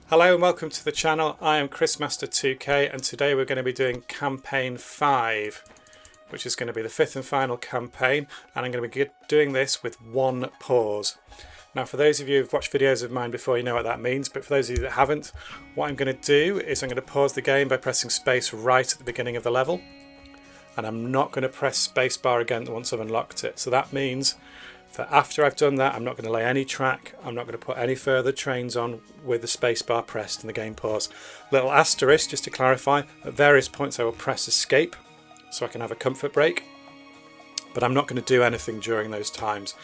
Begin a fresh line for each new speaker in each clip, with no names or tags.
Hello and welcome to the channel. I am ChrisMaster2K and today we're going to be doing campaign 5, which is going to be the 5th and final campaign, and I'm going to be doing this with one pause. Now for those of you who've watched videos of mine before, you know what that means, but for those of you that haven't, what I'm going to do is I'm going to pause the game by pressing space right at the beginning of the level, and I'm not going to press spacebar again once I've unlocked it. So that means that after I've done that, I'm not going to lay any track, I'm not going to put any further trains on with the spacebar pressed and the game pause. Little asterisk just to clarify, at various points I will press escape so I can have a comfort break, but I'm not going to do anything during those times.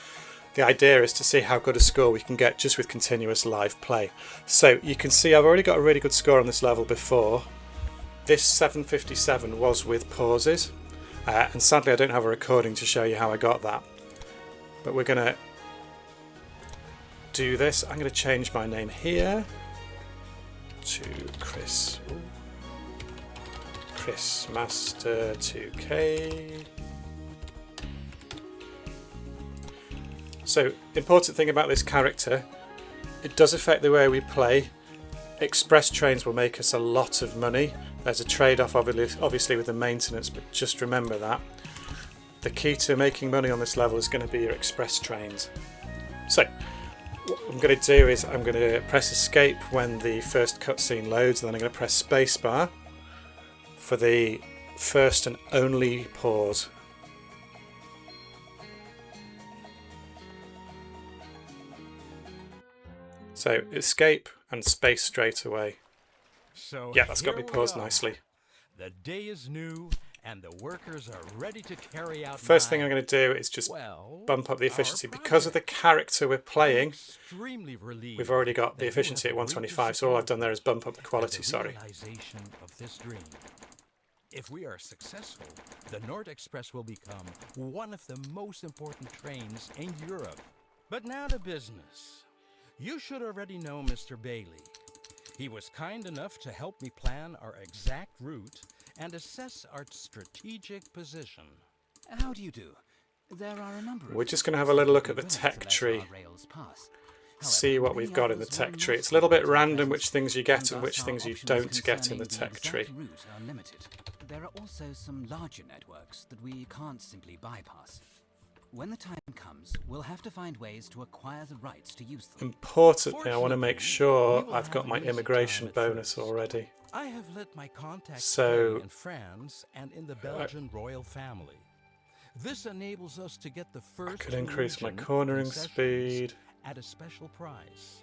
The idea is to see how good a score we can get just with continuous live play. So you can see I've already got a really good score on this level before. This 757 was with pauses, and sadly I don't have a recording to show you how I got that. But we're going to do this. I'm going to change my name here to ChrisMaster2K. So, important thing about this character, it does affect the way we play. Express trains will make us a lot of money. There's a trade-off obviously with the maintenance, but just remember that. The key to making money on this level is going to be your express trains. So what I'm going to do is I'm going to press escape when the first cutscene loads, and then I'm going to press spacebar for the first and only pause. So escape and space straight away.
So
yeah, that's got me paused nicely.
The day is new and the workers are ready to carry out.
First thing I'm going to do is just bump up the efficiency. Because of the character we're playing, we've already got the efficiency at 125, so all I've done there is bump up the quality, sorry.
Of this dream. If we are successful, the Nord Express will become one of the most important trains in Europe. But now to business. You should already know Mr. Bailey. He was kind enough to help me plan our exact route and assess our strategic position.
How do you do? There are a number of.
We're just going to have a little look at the tech tree. See what we've got in the tech tree. It's a little bit random which things you get and which things you don't get in the tech tree.
There are also some larger networks that we can't simply bypass. When the time comes, we'll have to find ways to acquire the rights to use them.
Importantly, I want to make sure I've got my immigration bonus already.
I have let my contacts play in France and in the Belgian royal family. This enables us to get the first.
I could increase my cornering speed.
At a special price.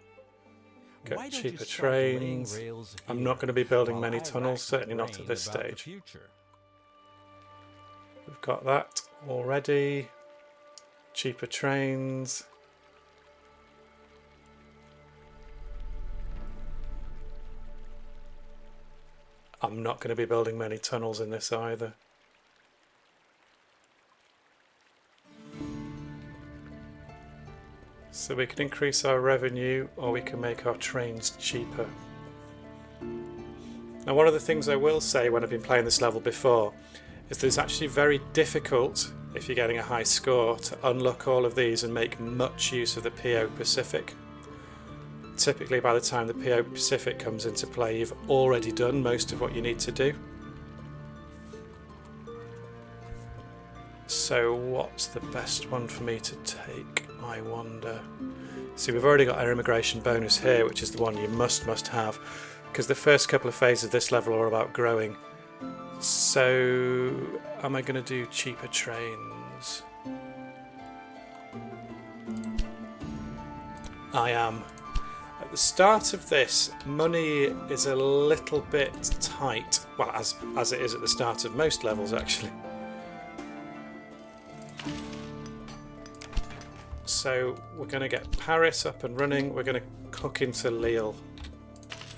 Get cheaper trains. I'm not going to be building many tunnels, certainly not at this stage. We've got that already. Cheaper trains. I'm not going to be building many tunnels in this either. So we can increase our revenue, or we can make our trains cheaper. Now one of the things I will say when I've been playing this level before is that it's actually very difficult, if you're getting a high score, to unlock all of these and make much use of the PO Pacific. Typically by the time the PO Pacific comes into play, you've already done most of what you need to do. So what's the best one for me to take, I wonder? See, we've already got our immigration bonus here, which is the one you must have, because the first couple of phases of this level are about growing. So am I going to do cheaper trains? I am. At the start of this, money is a little bit tight. Well, as it is at the start of most levels actually. So we're going to get Paris up and running. We're going to hook into Lille.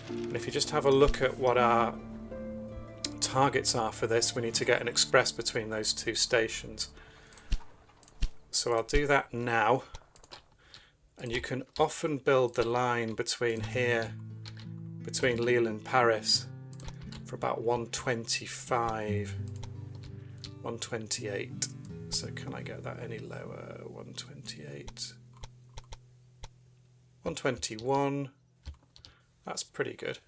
And if you just have a look at what our targets are for this, we need to get an express between those two stations. So I'll do that now. And you can often build the line between here, between Lille and Paris, for about 125, 128. So can I get that any lower? 128. 121. That's pretty good.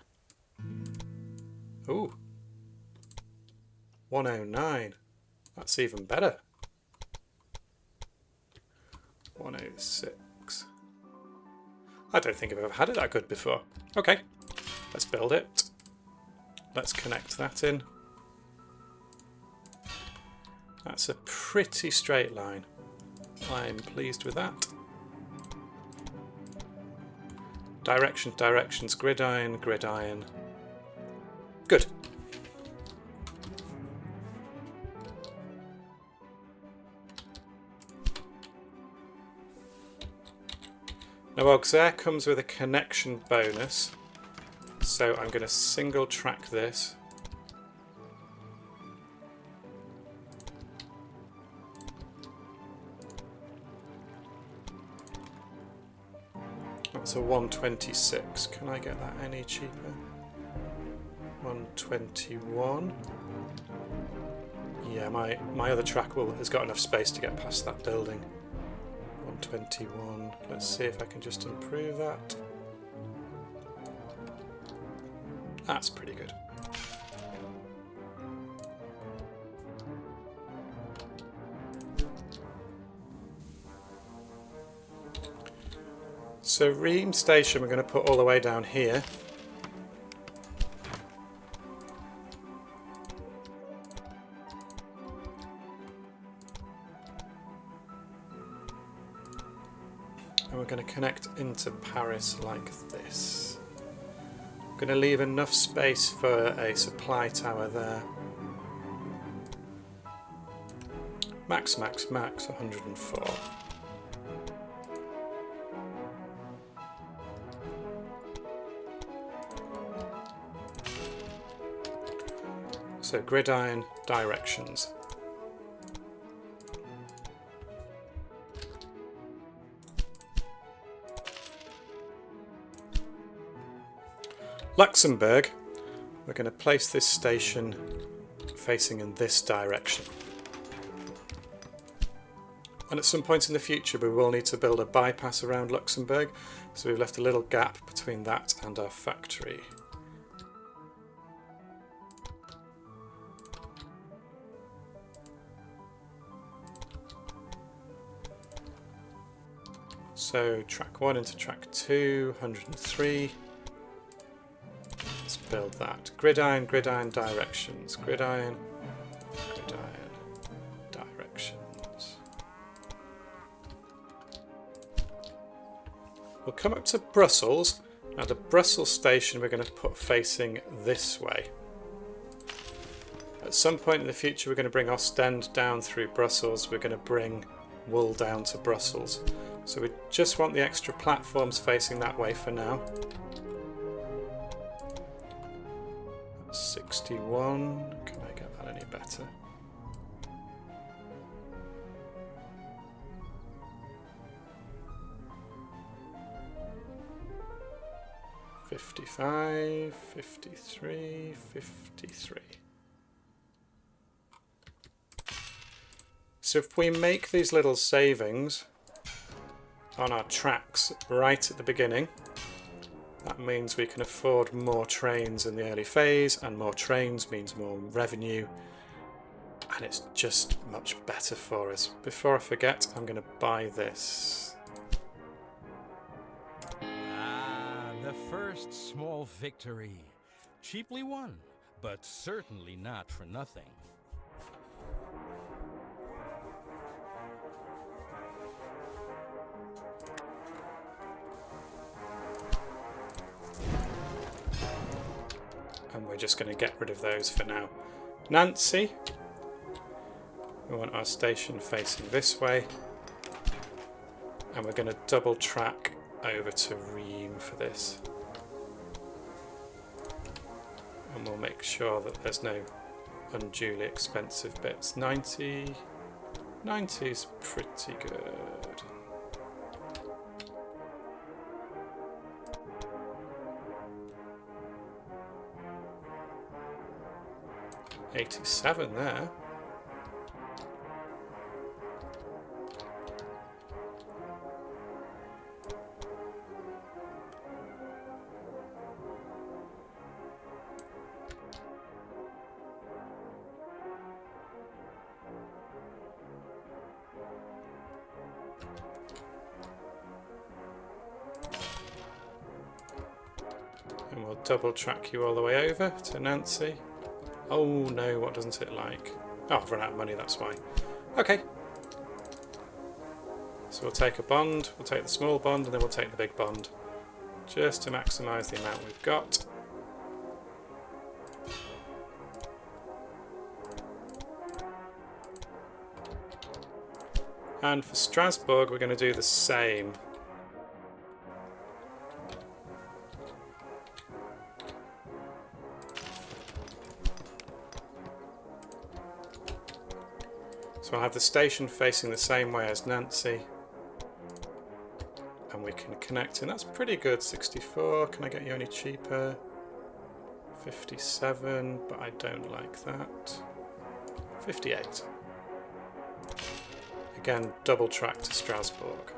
Ooh. 109. That's even better. 106. I don't think I've ever had it that good before. Okay, let's build it. Let's connect that in. That's a pretty straight line. I'm pleased with that. Directions, directions, gridiron, gridiron. Good. Now Auxerre comes with a connection bonus, so I'm going to single track this. That's a 126. Can I get that any cheaper? 121. Yeah, my other track has got enough space to get past that building. 121. Let's see if I can just improve that. That's pretty good. So Reims Station we're going to put all the way down here. And we're going to connect into Paris like this. I'm going to leave enough space for a supply tower there. Max, 104. So gridiron, directions. Luxembourg, we're going to place this station facing in this direction. And at some point in the future we will need to build a bypass around Luxembourg, so we've left a little gap between that and our factory. So track 1 into track 2, 103. Let's build that. Gridiron, gridiron, directions. Gridiron, gridiron, directions. We'll come up to Brussels. Now the Brussels station we're going to put facing this way. At some point in the future we're going to bring Ostend down through Brussels. We're going to bring wool down to Brussels. So we just want the extra platforms facing that way for now. 61. Can I get that any better? $55, $53, $53. So if we make these little savings on our tracks right at the beginning, that means we can afford more trains in the early phase, and more trains means more revenue, and it's just much better for us. Before I forget, I'm going to buy this.
Ah, the first small victory. Cheaply won, but certainly not for nothing.
And we're just going to get rid of those for now. Nancy, we want our station facing this way, and we're going to double track over to Reims for this, and we'll make sure that there's no unduly expensive bits. 90 is pretty good. $87 there. And we'll double track you all the way over to Nancy. Oh no, what doesn't it like? Oh, I've run out of money, that's why. Okay. So we'll take a bond, we'll take the small bond, and then we'll take the big bond. Just to maximise the amount we've got. And for Strasbourg, we're going to do the same. So I'll have the station facing the same way as Nancy. And we can connect in. That's pretty good. 64. Can I get you any cheaper? 57, but I don't like that. 58. Again, double track to Strasbourg.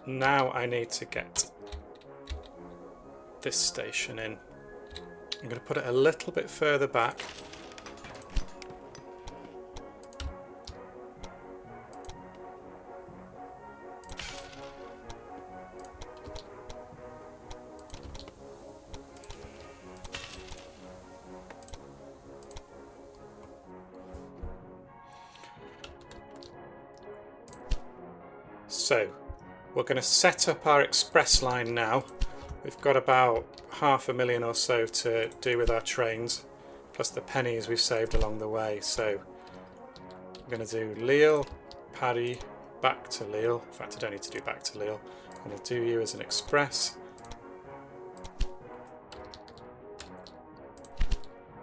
Now I need to get this station in. I'm going to put it a little bit further back. So, we're going to set up our express line now. We've got about 500,000 or so to do with our trains, plus the pennies we've saved along the way. So, I'm going to do Lille, Paris, back to Lille. In fact, I don't need to do back to Lille. I'm going to do you as an express.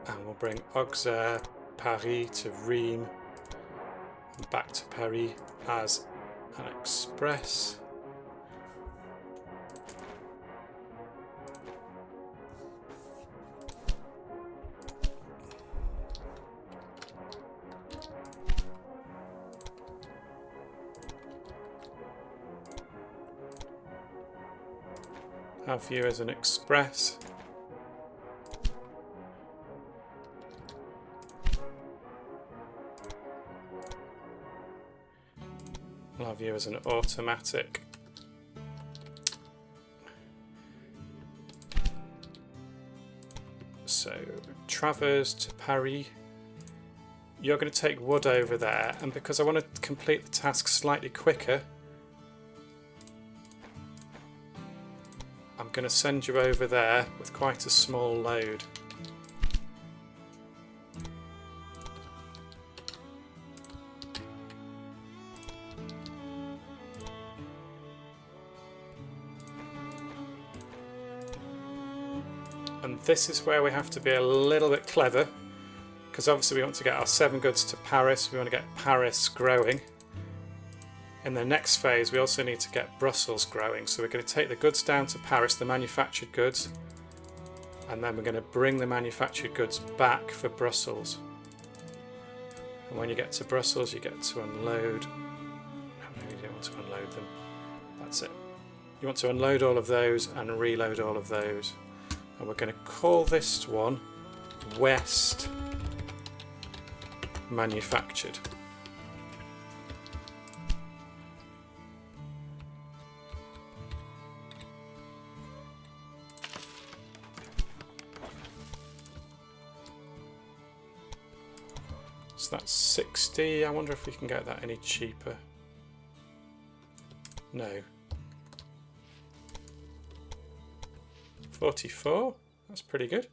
And we'll bring Auxerre, Paris to Reims, and back to Paris as an express. Have you as an express. I'll have you as an automatic. So, Travers to Paris. You're going to take wood over there, and because I want to complete the task slightly quicker, I'm going to send you over there with quite a small load. And this is where we have to be a little bit clever, because obviously we want to get our 7 goods to Paris, we want to get Paris growing. In the next phase we also need to get Brussels growing, so we're going to take the goods down to Paris, the manufactured goods, and then we're going to bring the manufactured goods back for Brussels. And when you get to Brussels you get to unload. No, you don't want to unload them. That's it. You want to unload all of those and reload all of those. And we're going to call this one West Manufactured. So that's 60. I wonder if we can get that any cheaper. No. 44. That's pretty good.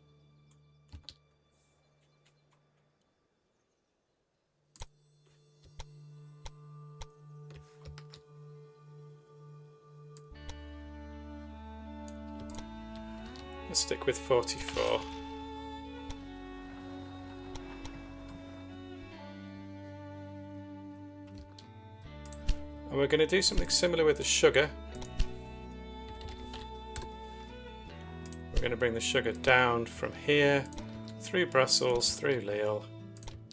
Let's stick with 44. And we're going to do something similar with the sugar. We're going to bring the sugar down from here, through Brussels, through Lille,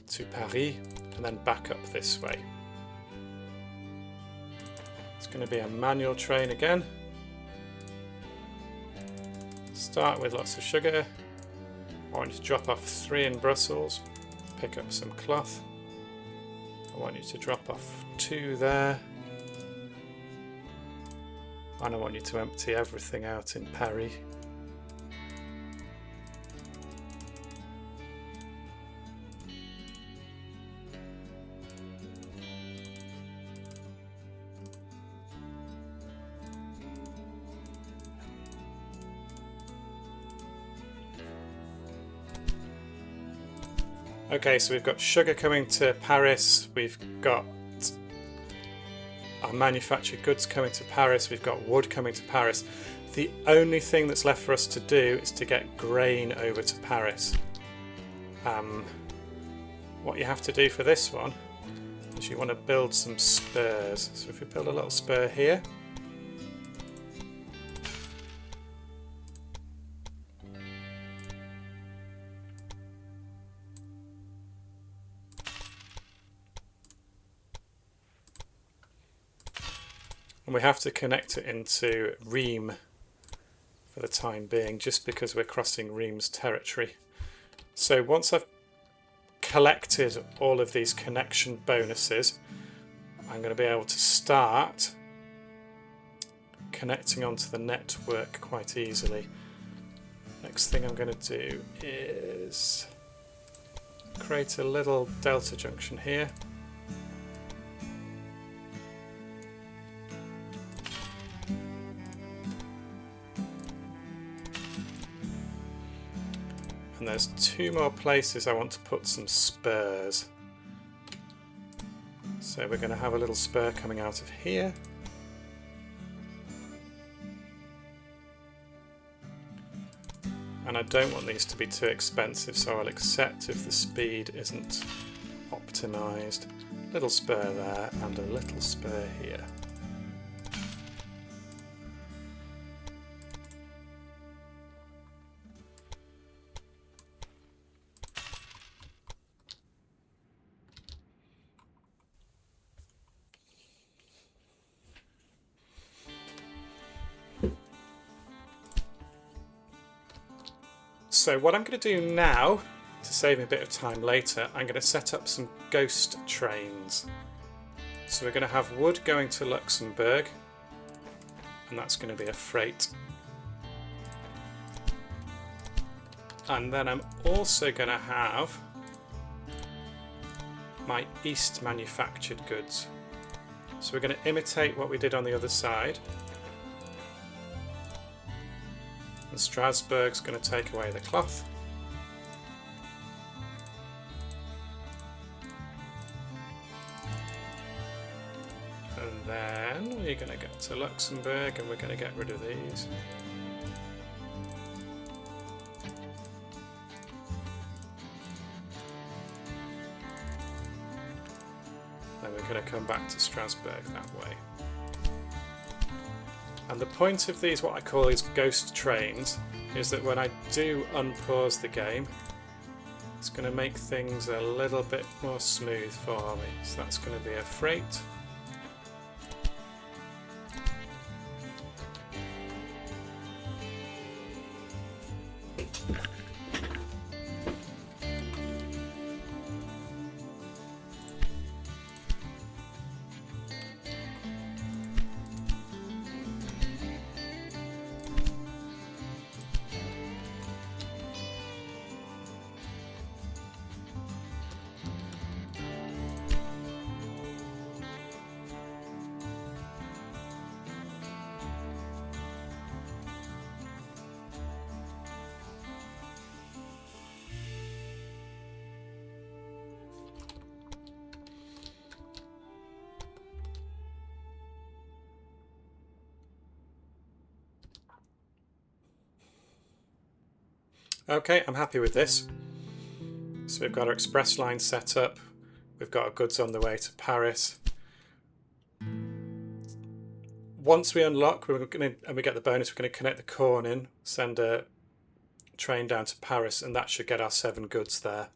to Paris, and then back up this way. It's going to be a manual train again. Start with lots of sugar. I want you to drop off 3 in Brussels. Pick up some cloth. I want you to drop off 2 there. And I want you to empty everything out in Perry. Okay, so we've got sugar coming to Paris, we've got our manufactured goods coming to Paris, we've got wood coming to Paris. The only thing that's left for us to do is to get grain over to Paris. What you have to do for this one is you want to build some spurs. So if we build a little spur here, and we have to connect it into Rheims for the time being, just because we're crossing Rheims territory. So once I've collected all of these connection bonuses, I'm going to be able to start connecting onto the network quite easily. Next thing I'm going to do is create a little delta junction here. And there's 2 more places I want to put some spurs. So we're going to have a little spur coming out of here. And I don't want these to be too expensive, so I'll accept if the speed isn't optimized. Little spur there and a little spur here. So what I'm going to do now, to save me a bit of time later, I'm going to set up some ghost trains. So we're going to have wood going to Luxembourg, and that's going to be a freight. And then I'm also going to have my east manufactured goods. So we're going to imitate what we did on the other side. And Strasbourg's going to take away the cloth. And then we're going to get to Luxembourg and we're going to get rid of these. Then we're going to come back to Strasbourg that way. And the point of these, what I call these ghost trains, is that when I do unpause the game, it's going to make things a little bit more smooth for me. So that's going to be a freight. Okay, I'm happy with this. So we've got our express line set up. We've got our goods on the way to Paris. Once we unlock, and we get the bonus, we're going to connect the corn in, send a train down to Paris, and that should get our 7 goods there.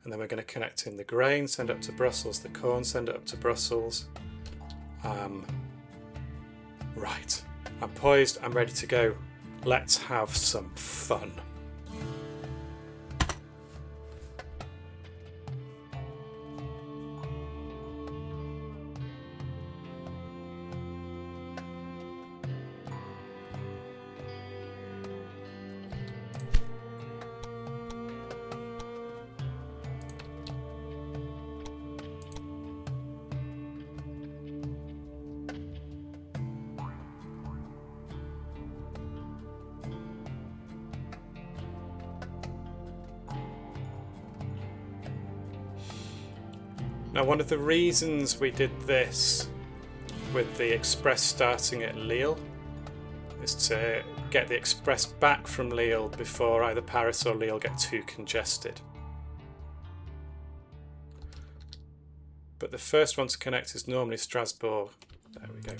And then we're going to connect in the grain, send it up to Brussels, the corn, send it up to Brussels. Right, I'm poised, I'm ready to go. Let's have some fun. Now, one of the reasons we did this with the express starting at Lille is to get the express back from Lille before either Paris or Lille get too congested. But the first one to connect is normally Strasbourg. There we go.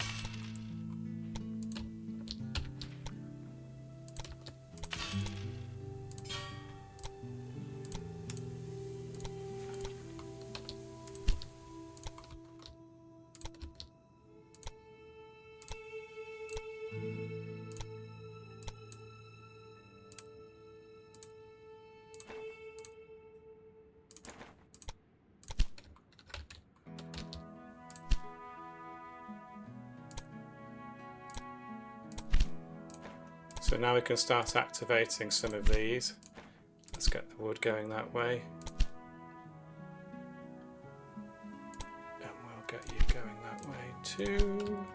So now we can start activating some of these. Let's get the wood going that way. And we'll get you going that way too.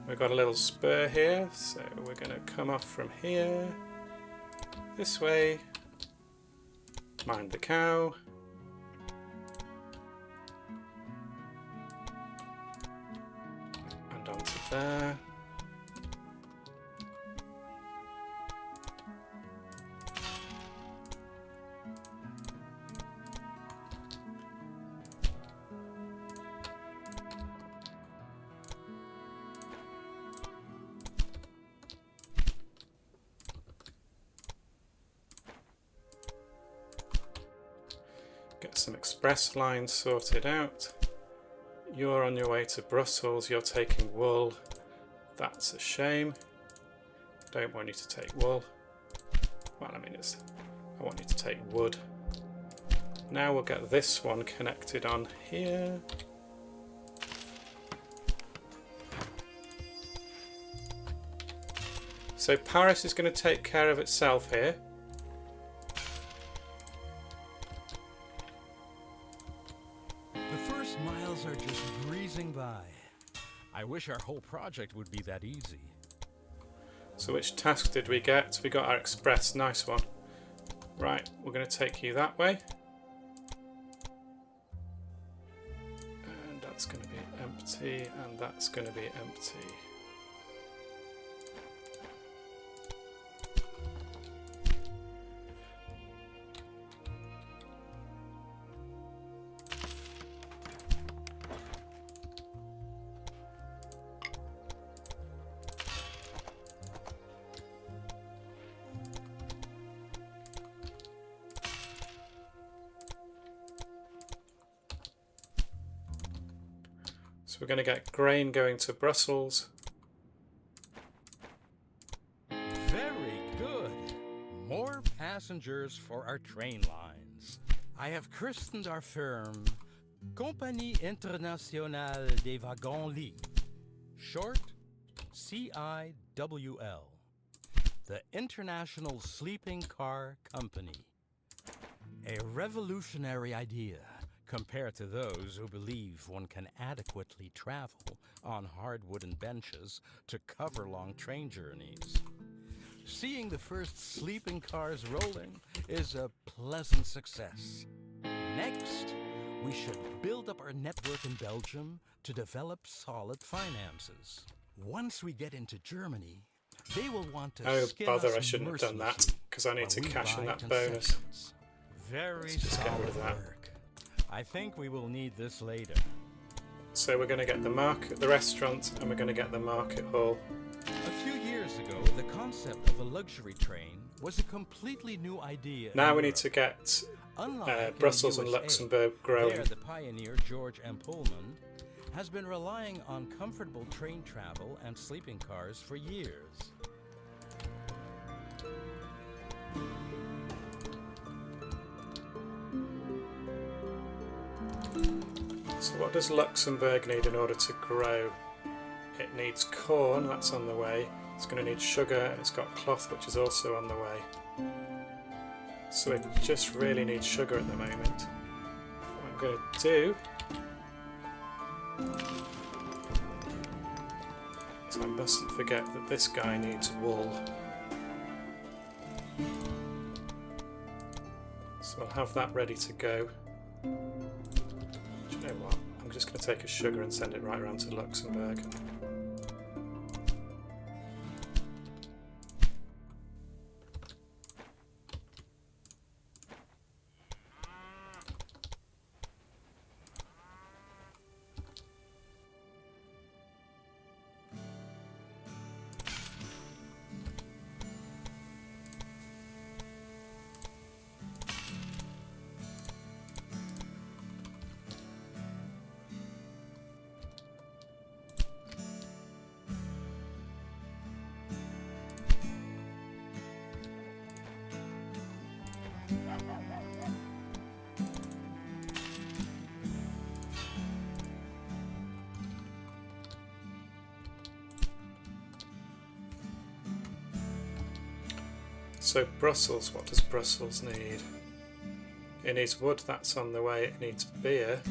We've got a little spur here, so we're going to come off from here, this way, mind the cow. And onto there. Get some express lines sorted out. You're on your way to Brussels, you're taking wool. That's a shame. Don't want you to take wool. Well, I mean, I want you to take wood. Now we'll get this one connected on here. So Paris is going to take care of itself here.
Are just breezing by. I wish our whole project would be that easy.
So which task did we get? We got our express, nice one. Right, we're going to take you that way. And that's going to be empty, and that's going to be empty. So we're going to get grain going to Brussels.
Very good. More passengers for our train lines. I have christened our firm Compagnie Internationale des Wagons-Lits, short CIWL, the International Sleeping Car Company. A revolutionary idea compared to those who believe one can adequately travel on hard wooden benches to cover long train journeys. Seeing the first sleeping cars rolling is a pleasant success. Next, we should build up our network in Belgium to develop solid finances. Once we get into Germany, they will want to
Oh
skin
bother,
us
I shouldn't have done that
mercilessly
because I need to
while we
cash in
buy
that bonus.
concessions. Very
Let's just get rid
solid
of that.
work. I think we will need this later.
So we're going to get the market, the restaurant, and we're going to get the market hall.
A few years ago, the concept of a luxury train was a completely new idea.
Now
in
we need
Europe.
to get
Unlike in
Brussels
the
and
USA,
Luxembourg
there
growing.
the pioneer George M. Pullman has been relying on comfortable train travel and sleeping cars for years.
So what does Luxembourg need in order to grow? It needs corn, that's on the way. It's going to need sugar, and it's got cloth, which is also on the way. So it just really needs sugar at the moment. What I'm going to do is I mustn't forget that this guy needs wool. So I'll have that ready to go. Do you know what? I'm just going to take a sugar and send it right around to Luxembourg. So Brussels, what does Brussels need? It needs wood, that's on the way. It needs beer,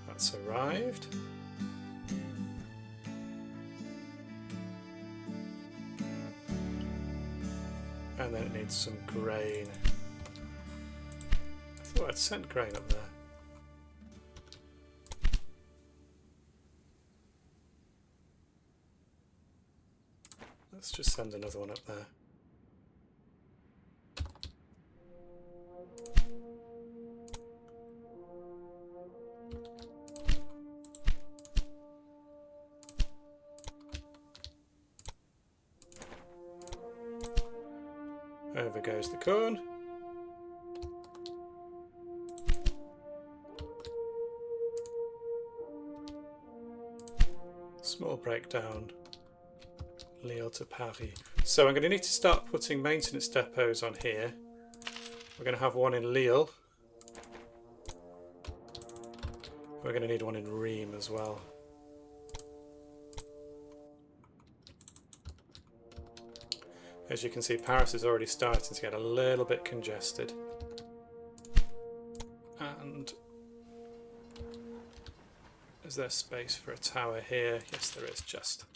that's arrived. And then it needs some grain. I thought I'd sent grain up there. Let's just send another one up there. Over goes the corn. Small breakdown. Lille to Paris. So I'm going to need to start putting maintenance depots on here. We're going to have one in Lille. We're going to need one in Reims as well. As you can see, Paris is already starting to get a little bit congested. And is there space for a tower here? Yes, there is, just.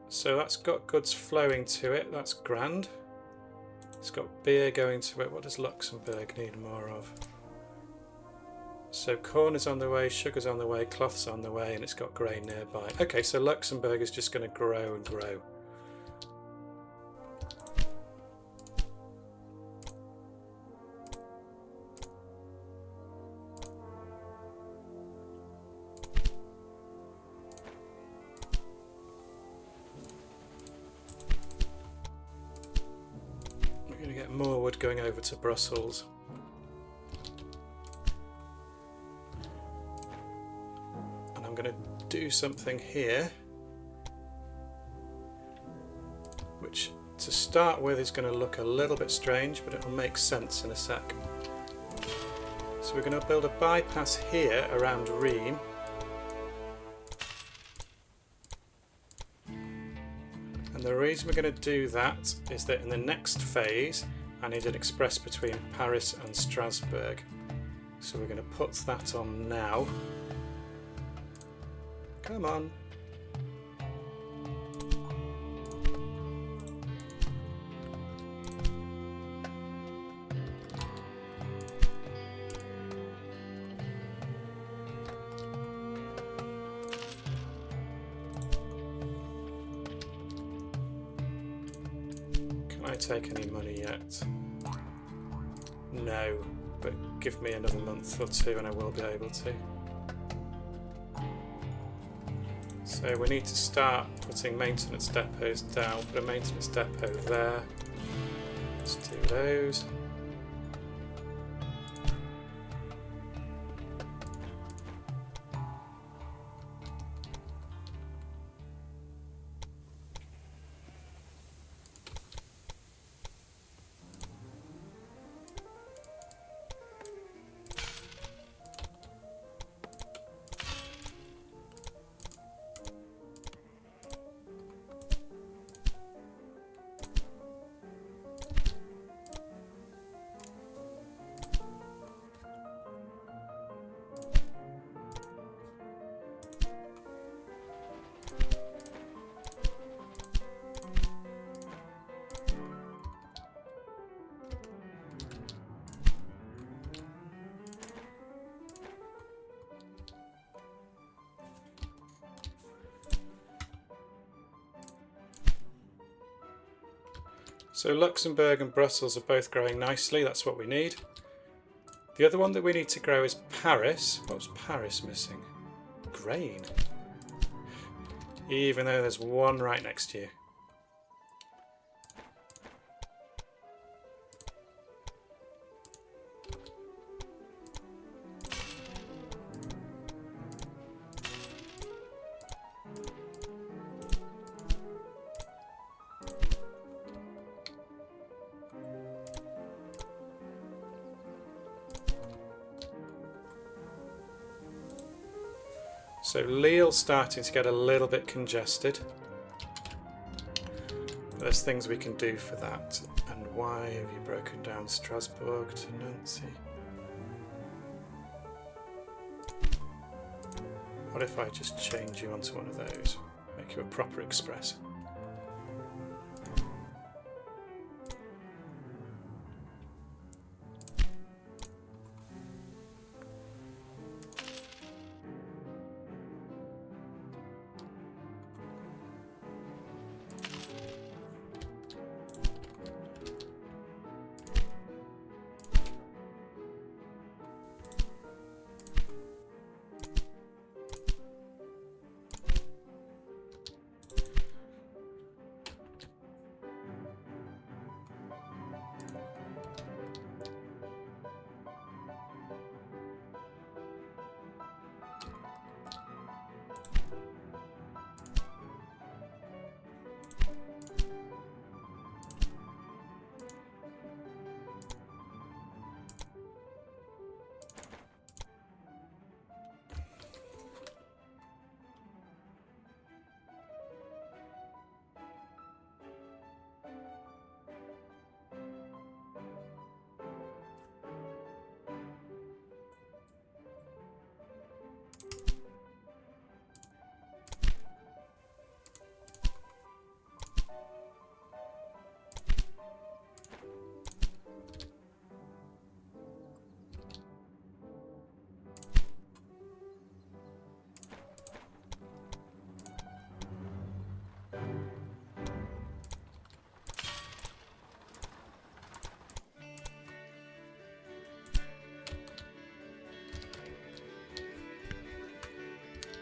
So that's got goods flowing to it, that's grand. It's got beer going to it. What does Luxembourg need more of? So corn is on the way, sugar's on the way, cloth's on the way, and it's got grain nearby. Okay, so Luxembourg is just going to grow and grow. We're going to get more wood going over to Brussels. I'm going to do something here which to start with is going to look a little bit strange, but it'll make sense in a sec. So we're going to build a bypass here around Reims, and the reason we're going to do that is that in the next phase I need an express between Paris and Strasbourg, so we're going to put that on now. Come on. Can I take any money yet? No, but give me another month or two and I will be able to. So we need to start putting maintenance depots down. Put a maintenance depot there. Let's do those. So Luxembourg and Brussels are both growing nicely, that's what we need. The other one that we need to grow is Paris. What's Paris missing? Grain. Even though there's one right next to you. So Lille's starting to get a little bit congested. There's things we can do for that. And why have you broken down Strasbourg to Nancy? What if I just change you onto one of those? Make you a proper express.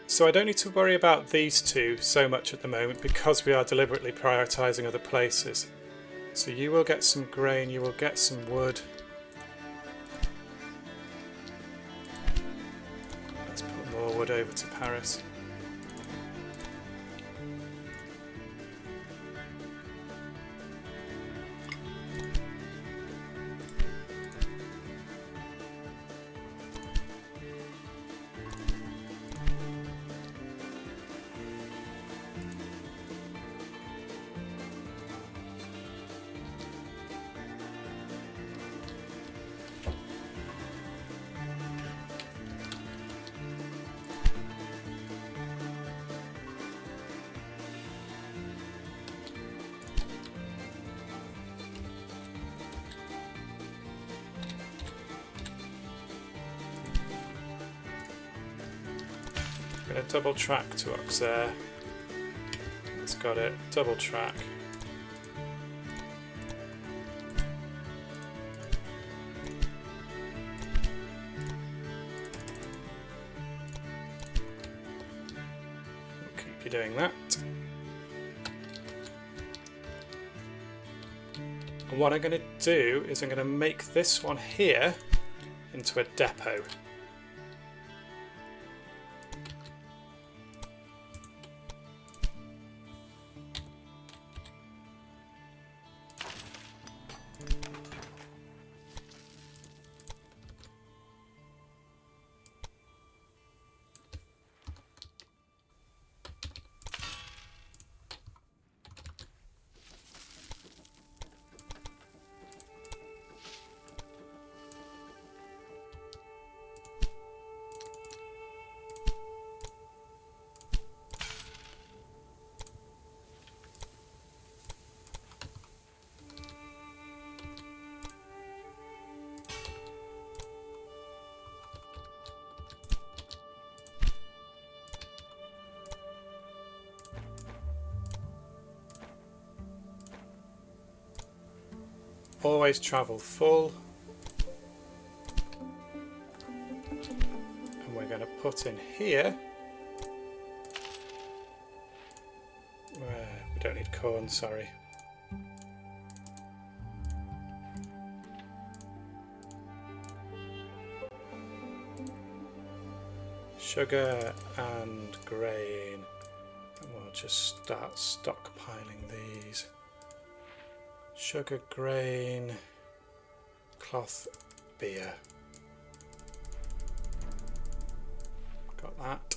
So I don't need to worry about these two so much at the moment because we are deliberately prioritising other places. So you will get some grain, you will get some wood. Let's put more wood over to Paris. Going to double track to Auxerre. It's got it. Double track. We'll keep you doing that. And what I'm going to do is I'm going to make this one here into a depot. always travel full. And we're going to put in here. We don't need corn, sorry. Sugar and grain. And we'll just start stockpiling these. Sugar, grain, cloth, beer. Got that.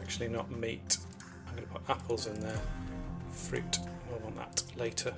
Actually not meat. I'm going to put apples in there. Fruit, we'll want that later.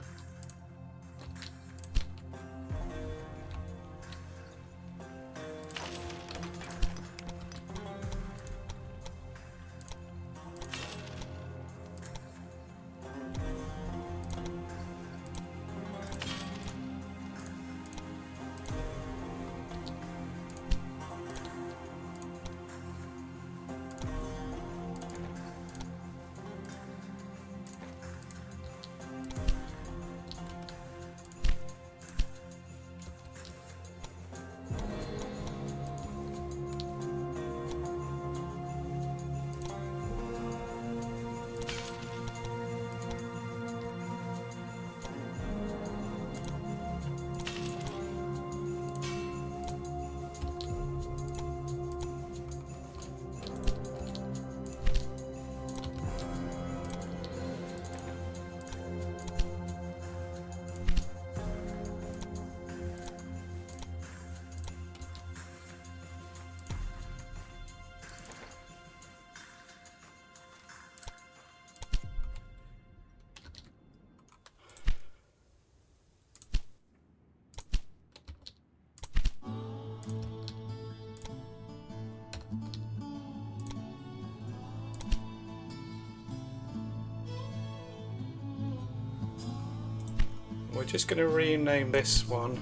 We're just going to rename this one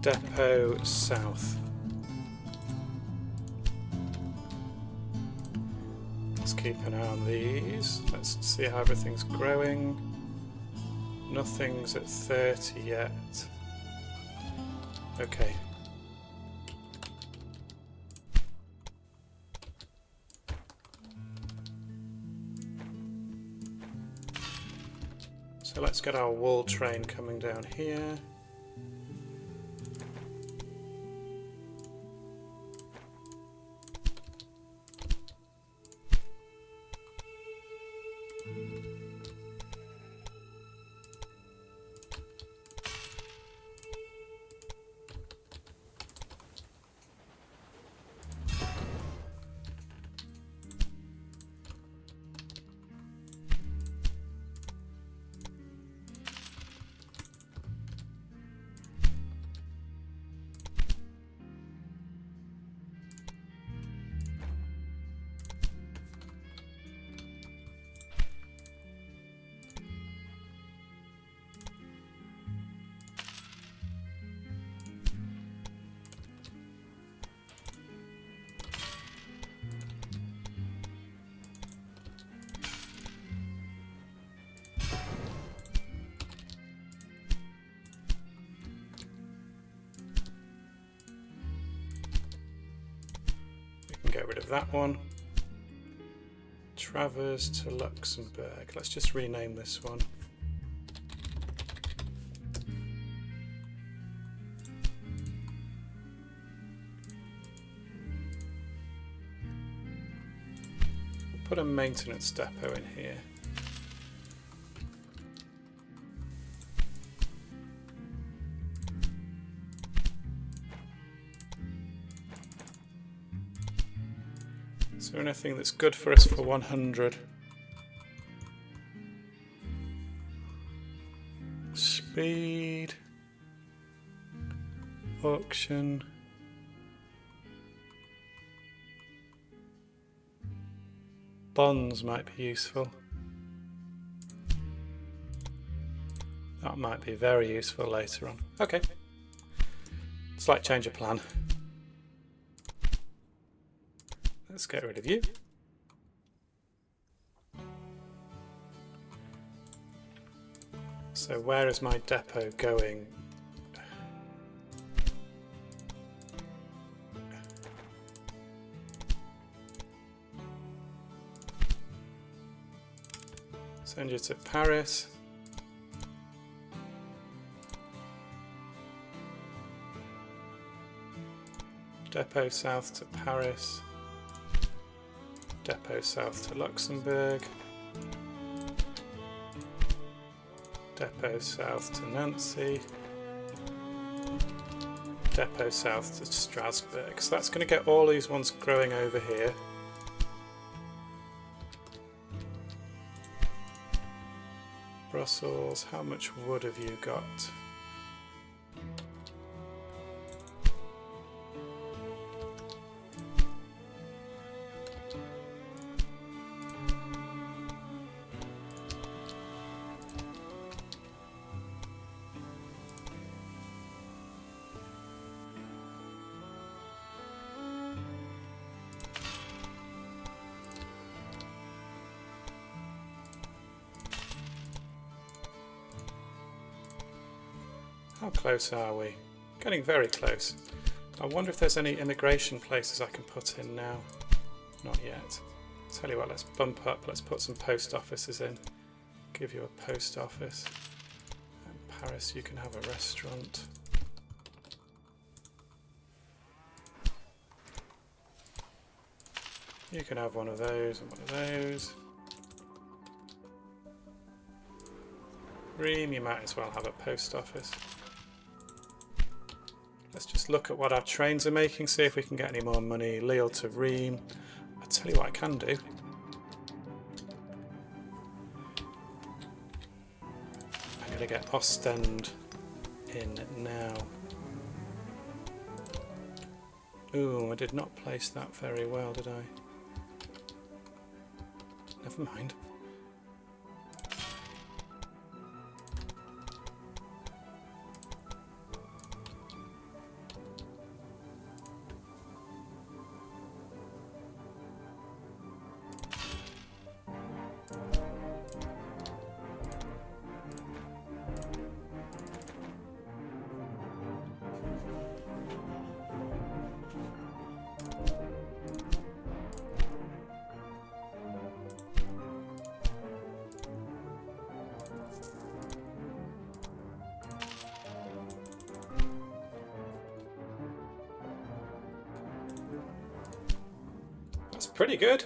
Depot South. Let's keep an eye on these. Let's see how everything's growing. Nothing's at 30 yet. Okay. So let's get our wool train coming down here. Get rid of that one. Travers to Luxembourg. Let's just rename this one. We'll put a maintenance depot in here. Is there anything that's good for us for 100? Speed. Auction. Bonds might be useful. That might be very useful later on. Okay. Slight change of plan. let's get rid of you. So where is my depot going? Send you to Paris. Depot south to Paris. Depot south to Luxembourg. Depot south to Nancy. Depot south to Strasbourg. So that's going to get all these ones growing over here. Brussels, how much wood have you got? How close are we? Getting very close. I wonder if there's any immigration places I can put in now. Not yet. Tell you what, let's bump up. Let's put some post offices in. Give you a post office. In Paris you can have a restaurant. You can have one of those and one of those. Rheims, you might as well have a post office. Let's just look at what our trains are making, see if we can get any more money. Lille to Rheims. I'll tell you what I can do. I'm going to get Ostend in now. Ooh, I did not place that very well, did I? Never mind. That's pretty good.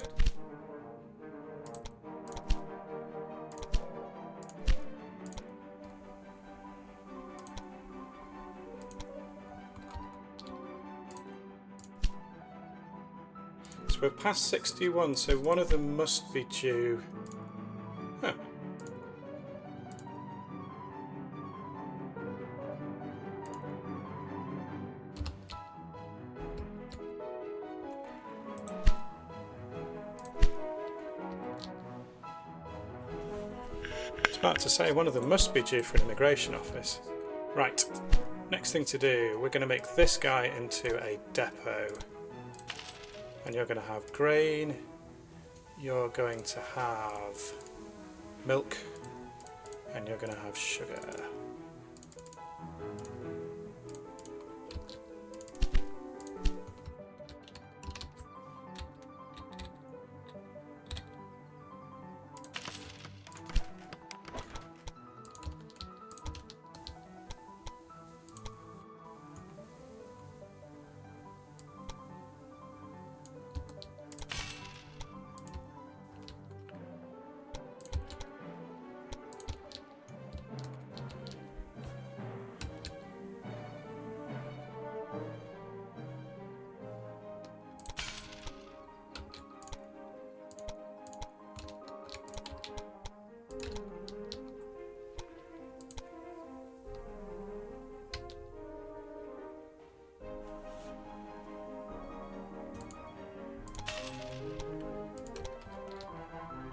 So we're past 61, so one of them must be due. Huh. About to say one of them must be due for an immigration office. Right, next thing to do, we're going to make this guy into a depot. And you're going to have grain, you're going to have milk, and you're going to have sugar.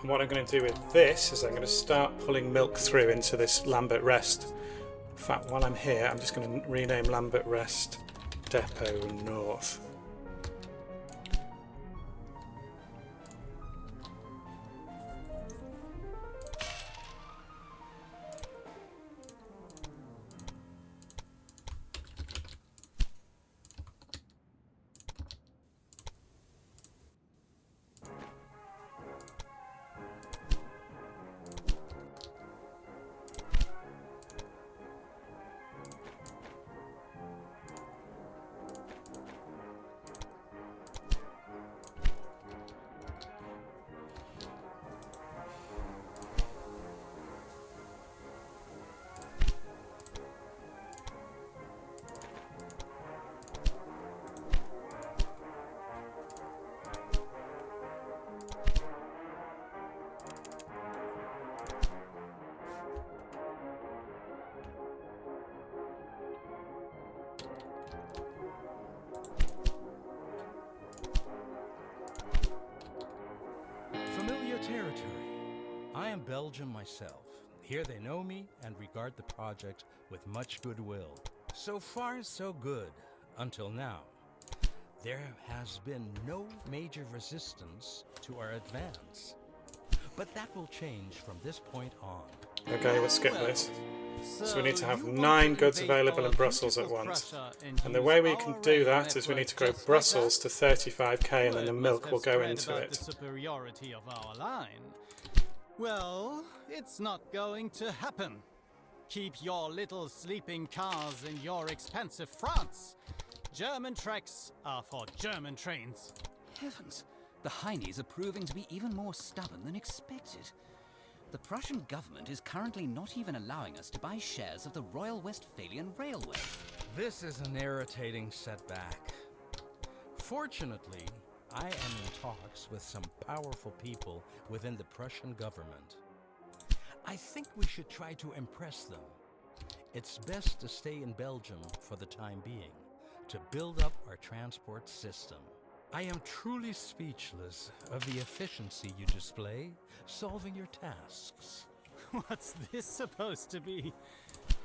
And what I'm going to do with this is I'm going to start pulling milk through into this Lambert Rest. In fact, while I'm here, I'm just going to rename Lambert Rest Depot North.
familiar territory. I am Belgium myself. Here they know me and regard the project with much goodwill. So far, so good, until now. There has been no major resistance to our advance. But that will change from this point on.
Okay, we'll skip this. So we need to have 9 goods available in Brussels at once. And the way we can do that is we need to grow Brussels to 35k and then the milk will go into it.
The superiority of our line. Well, it's not going to happen. Keep your little sleeping cars in your expansive France. German tracks are for German trains.
Heavens, the Heinies are proving to be even more stubborn than expected. The Prussian government is currently not even allowing us to buy shares of the Royal Westphalian Railway.
This is an irritating setback. Fortunately, I am in talks with some powerful people within the Prussian government. I think we should try to impress them. It's best to stay in Belgium for the time being, to build up our transport system. I am truly speechless of the efficiency you display solving your tasks.
What's this supposed to be?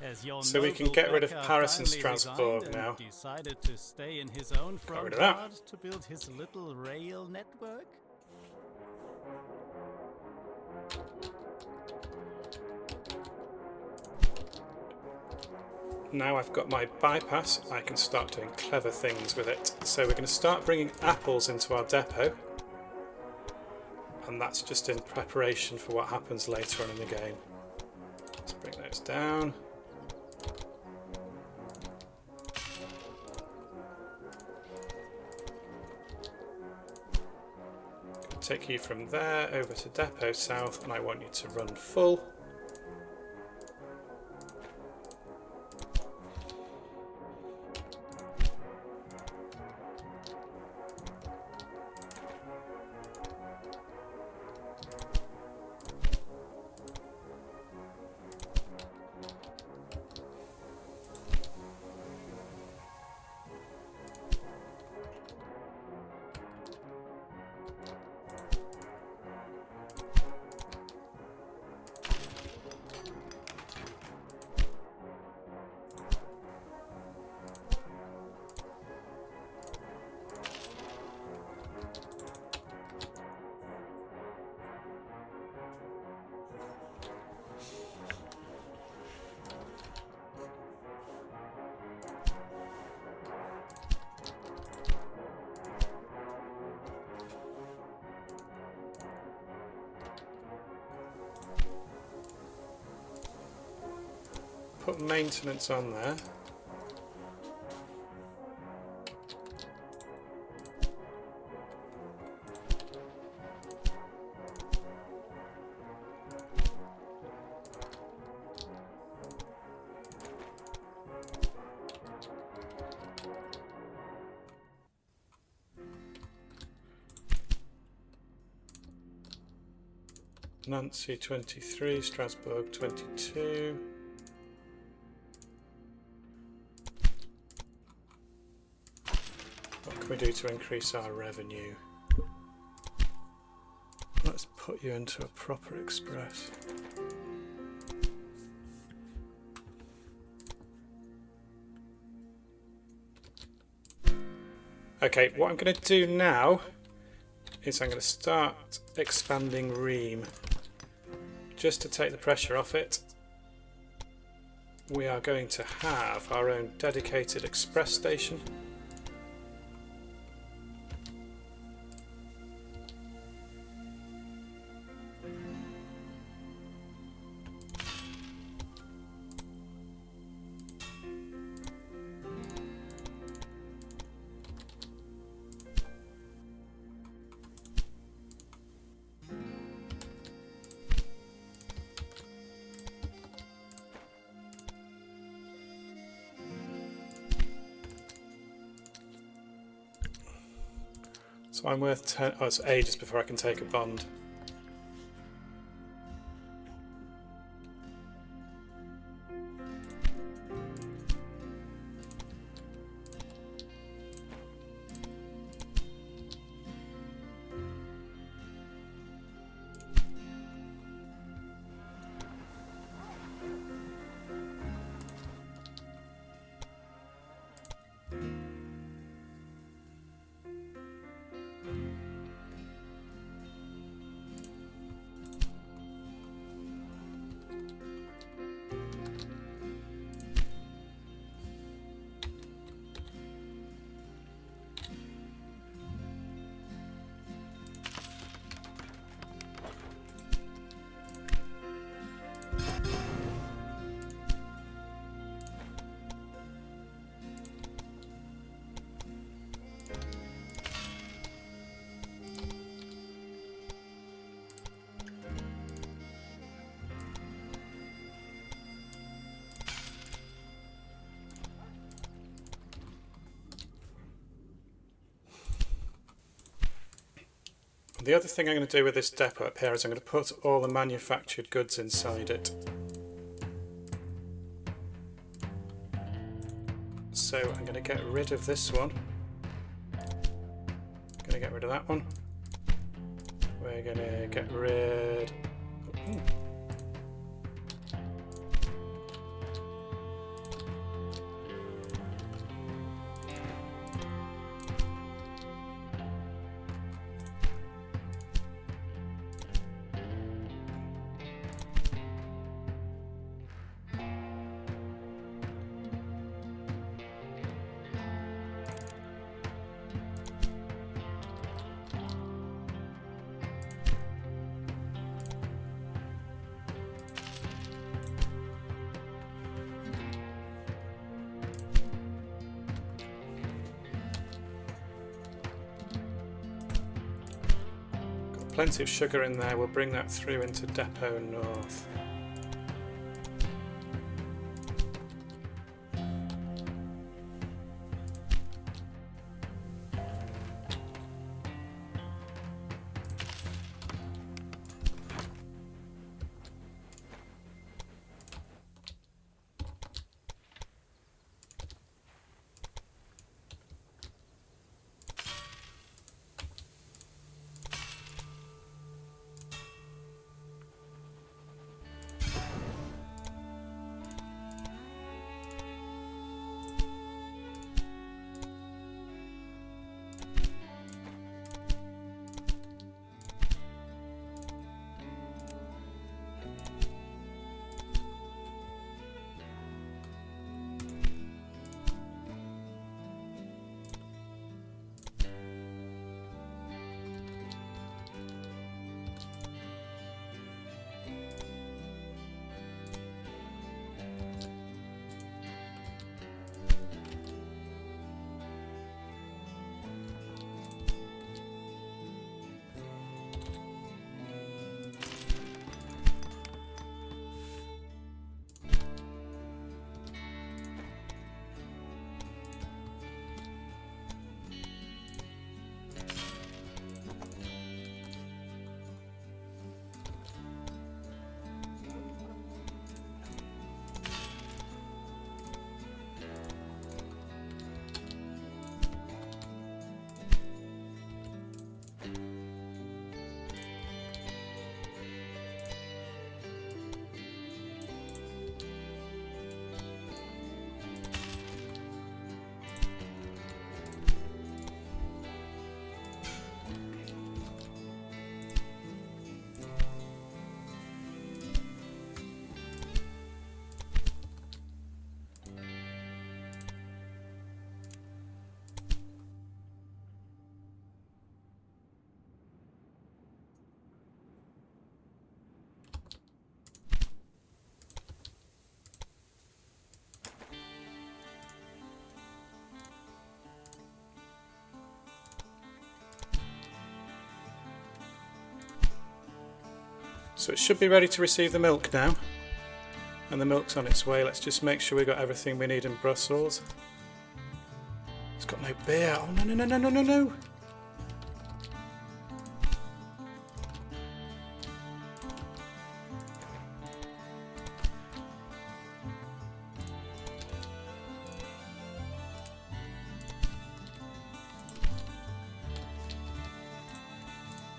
Has your
So we can
noble
get rid of
Becker
Paris and
finally
Strasbourg
resigned
now.
and decided to stay in his own
rid
front
of that.
yard to build his little rail network?
Now I've got my bypass, I can start doing clever things with it. So we're going to start bringing apples into our depot. And that's just in preparation for what happens later on in the game. Let's bring those down. Take you from there over to Depot South, and I want you to run full. Put maintenance on there. Nancy 23, Strasbourg 22. What can we do to increase our revenue? Let's put you into a proper express. Okay, what I'm going to do now is I'm going to start expanding Rheem. Just to take the pressure off it, we are going to have our own dedicated express station. So I'm worth 10. Oh, it's ages before I can take a bond. The other thing I'm going to do with this depot up here is I'm going to put all the manufactured goods inside it. So I'm going to get rid of this one. Going to get rid of that one. We're going to get rid... Ooh. Plenty of sugar in there, we'll bring that through into Depot North. So it should be ready to receive the milk now. And the milk's on its way. Let's just make sure we've got everything we need in Brussels. It's got no beer. Oh, no, no, no, no, no, no, no.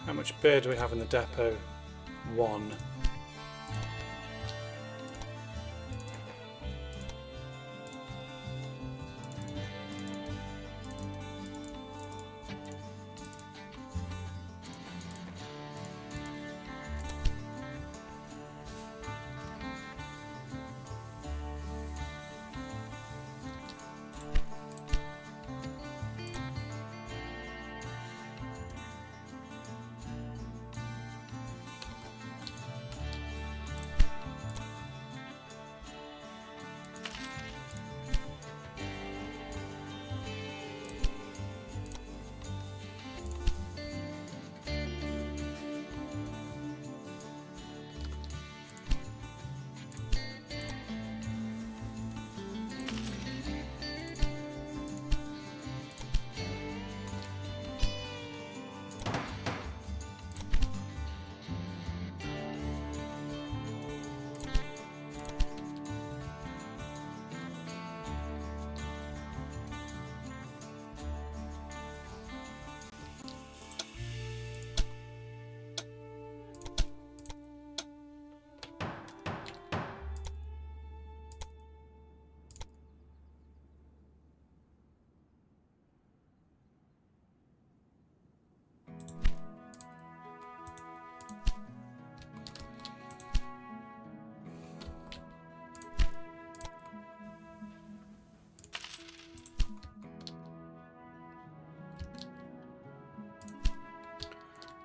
How much beer do we have in the depot? 1.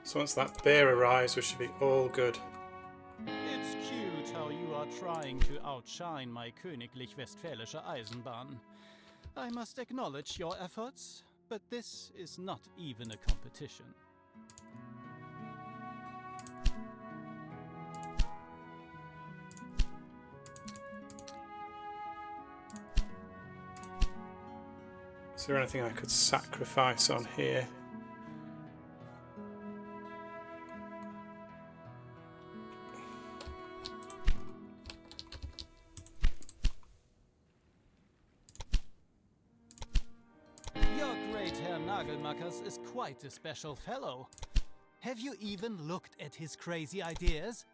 So once that beer arrives, we should be all good.
It's cute how you are trying to outshine my Königlich Westfälische Eisenbahn. I must acknowledge your efforts, but this is not even a competition.
Is there anything I could sacrifice on here?
Your great Herr Nagelmackers is quite a special fellow. Have you even looked at his crazy ideas?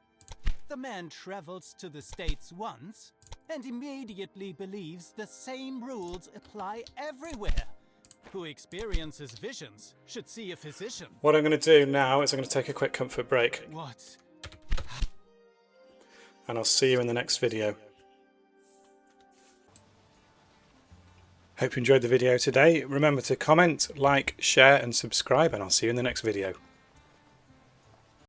The man travels to the States once and immediately believes the same rules apply everywhere. Who experiences visions should see a physician.
What I'm going to do now is I'm going to take a quick comfort break,
What?
and I'll see you in the next video. Hope you enjoyed the video today. Remember to comment, like, share and subscribe, and I'll see you in the next video.